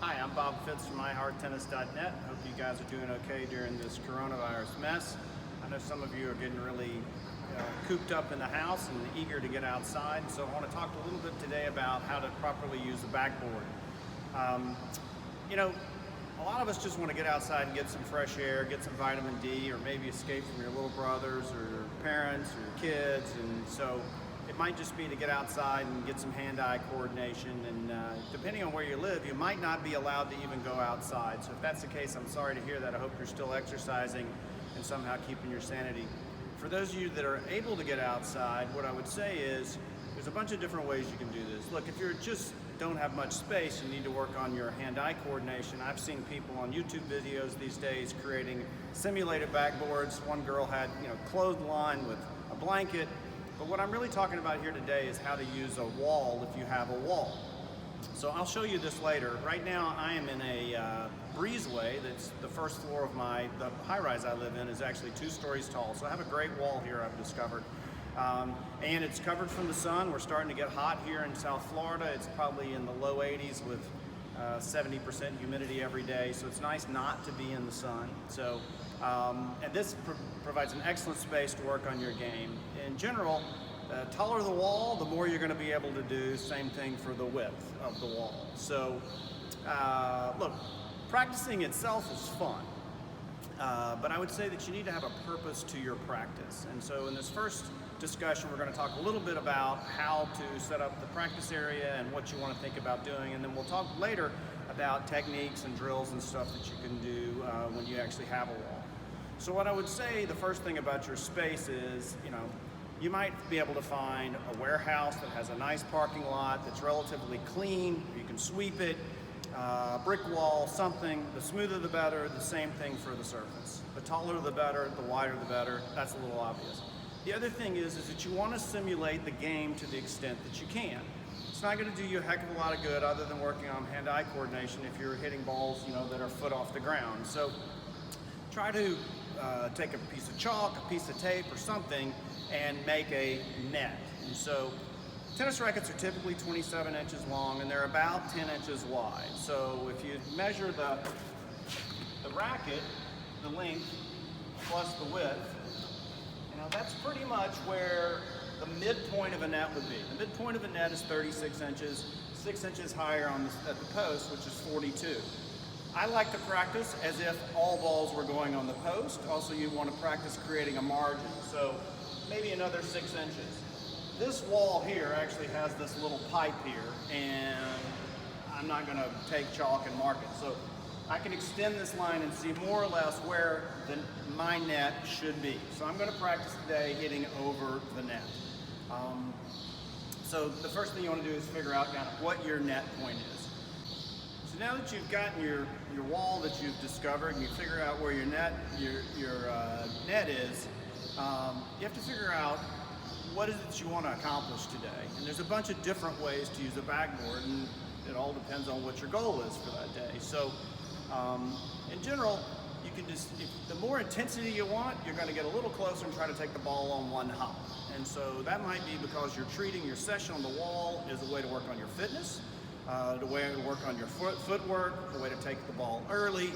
Hi, I'm Bob Fitz from IHeartTennis.net. Hope you guys are doing okay during this coronavirus mess. I know some of you are getting really cooped up in the house and eager to get outside. So I want to talk a little bit today about how to properly use the backboard. A lot of us just want to get outside and get some fresh air, get some vitamin D, or maybe escape from your little brothers or your parents or your kids. And so it might just be to get outside and get some hand-eye coordination. And depending on where you live, you might not be allowed to even go outside. So if that's the case, I'm sorry to hear that. I hope you're still exercising and somehow keeping your sanity. For those of you that are able to get outside, what I would say is there's a bunch of different ways you can do this. Look, if you're just don't have much space, you need to work on your hand-eye coordination. I've seen people on YouTube videos these days creating simulated backboards. One girl had, clothesline with a blanket. But what I'm really talking about here today is how to use a wall if you have a wall. So I'll show you this later. Right now I am in a breezeway that's the first floor of the high-rise I live in is actually 2 stories tall. So I have a great wall here I've discovered. And it's covered from the sun. We're starting to get hot here in South Florida. It's probably in the low 80s with 70% humidity every day. So it's nice not to be in the sun. So, and this provides an excellent space to work on your game. In general, the taller the wall, the more you're going to be able to do. Same thing for the width of the wall. So, look, practicing itself is fun. But I would say that you need to have a purpose to your practice. And so in this first discussion, we're going to talk a little bit about how to set up the practice area and what you want to think about doing. And then we'll talk later about techniques and drills and stuff that you can do when you actually have a wall. So what I would say, the first thing about your space is, you might be able to find a warehouse that has a nice parking lot that's relatively clean. You can sweep it. Brick wall, something, the smoother the better, the same thing for the surface. The taller the better, the wider the better, that's a little obvious. The other thing is that you want to simulate the game to the extent that you can. It's not going to do you a heck of a lot of good other than working on hand-eye coordination if you're hitting balls, that are a foot off the ground. So try to take a piece of chalk, a piece of tape or something and make a net. And so tennis rackets are typically 27 inches long and they're about 10 inches wide. So if you measure the racket, the length plus the width, that's pretty much where the midpoint of a net would be. The midpoint of a net is 36 inches, 6 inches higher at the post, which is 42. I like to practice as if all balls were going on the post. Also, you want to practice creating a margin. So maybe another 6 inches. This wall here actually has this little pipe here, and I'm not going to take chalk and mark it. So I can extend this line and see more or less where my net should be. So I'm going to practice today hitting over the net. So the first thing you want to do is figure out kind of what your net point is. So now that you've gotten your wall that you've discovered and you figure out where your net is, you have to figure out what is it that you want to accomplish today. And there's a bunch of different ways to use a backboard, and it all depends on what your goal is for that day. So in general, you can the more intensity you want, you're going to get a little closer and try to take the ball on one hop. And so that might be because you're treating your session on the wall as a way to work on your fitness, the way to work on your footwork, the way to take the ball early,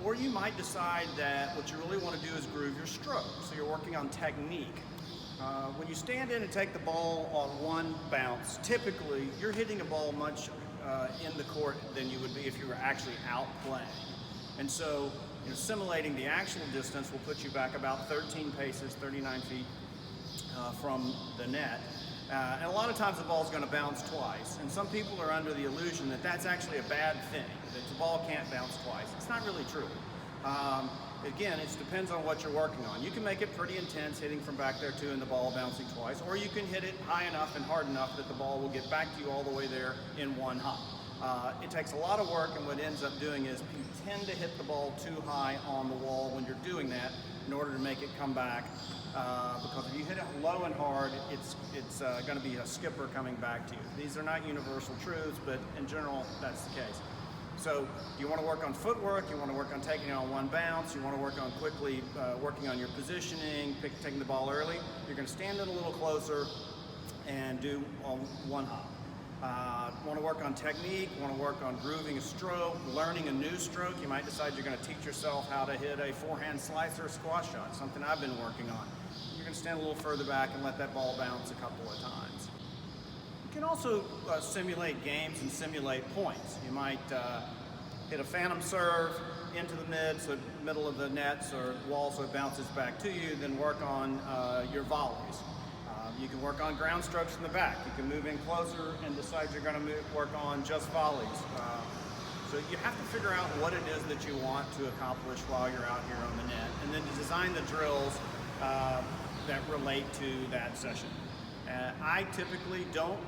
or you might decide that what you really want to do is groove your stroke. So you're working on technique. When you stand in and take the ball on one bounce, typically you're hitting a ball much in the court than you would be if you were actually out playing. And so, simulating the actual distance will put you back about 13 paces, 39 feet from the net. And a lot of times the ball's going to bounce twice. And some people are under the illusion that that's actually a bad thing, that the ball can't bounce twice. It's not really true. Again, it depends on what you're working on. You can make it pretty intense, hitting from back there too, and the ball bouncing twice, or you can hit it high enough and hard enough that the ball will get back to you all the way there in one hop. It takes a lot of work, and what it ends up doing is you tend to hit the ball too high on the wall when you're doing that in order to make it come back, because if you hit it low and hard, it's going to be a skipper coming back to you. These are not universal truths, but in general, that's the case. So you want to work on footwork, you want to work on taking it on one bounce, you want to work on quickly working on your positioning, taking the ball early. You're going to stand in a little closer and do on one hop. Want to work on technique, want to work on grooving a stroke, learning a new stroke. You might decide you're going to teach yourself how to hit a forehand slice or a squash shot, something I've been working on. You're going to stand a little further back and let that ball bounce a couple of times. You can also simulate games and simulate points. You might hit a phantom serve into the middle of the nets or wall so it bounces back to you, then work on your volleys. You can work on ground strokes from the back. You can move in closer and decide you're going to work on just volleys. So you have to figure out what it is that you want to accomplish while you're out here on the net, and then to design the drills that relate to that session. I typically don't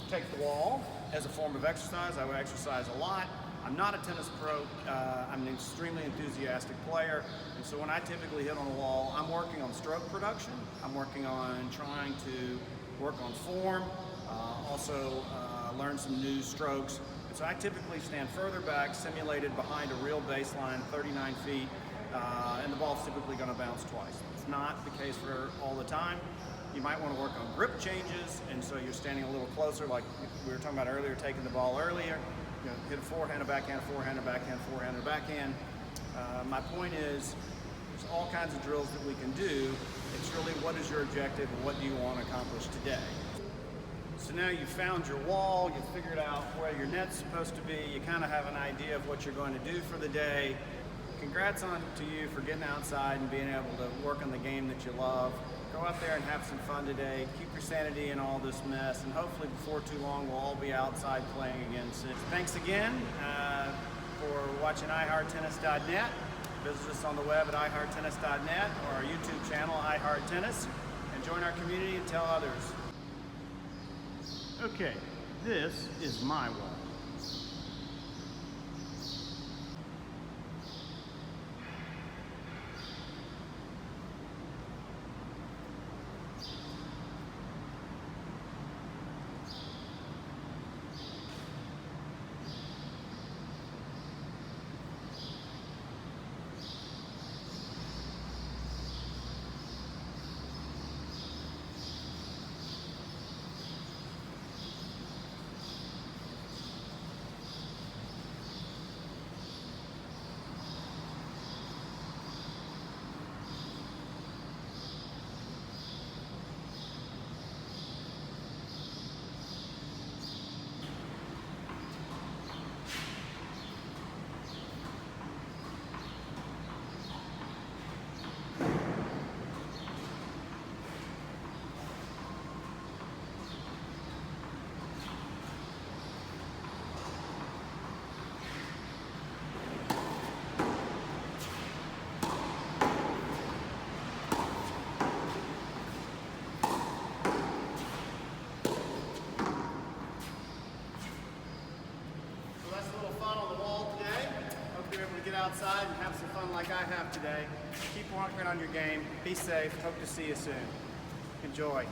take the wall as a form of exercise. I would exercise a lot. I'm not a tennis pro. I'm an extremely enthusiastic player, and so when I typically hit on a wall, I'm working on stroke production. I'm working on trying to work on form, also learn some new strokes. And so I typically stand further back, simulated behind a real baseline, 39 feet, and the ball's typically going to bounce twice. It's not the case for all the time. You might want to work on grip changes, and so you're standing a little closer, like we were talking about earlier, taking the ball earlier. You know, hit a forehand, a backhand, forehand, a backhand, forehand, a backhand. My point is, there's all kinds of drills that we can do. It's really what is your objective and what do you want to accomplish today. So now you've found your wall, you've figured out where your net's supposed to be, you kind of have an idea of what you're going to do for the day. Congrats to you for getting outside and being able to work on the game that you love. Go out there and have some fun today. Keep your sanity in all this mess, and hopefully before too long we'll all be outside playing again soon. Thanks again for watching IHeartTennis.net. Visit us on the web at IHeartTennis.net or our YouTube channel, IHeartTennis, and join our community and tell others. Okay, this is my wall. Get outside and have some fun like I have today. Keep working on your game. Be safe. Hope to see you soon. Enjoy.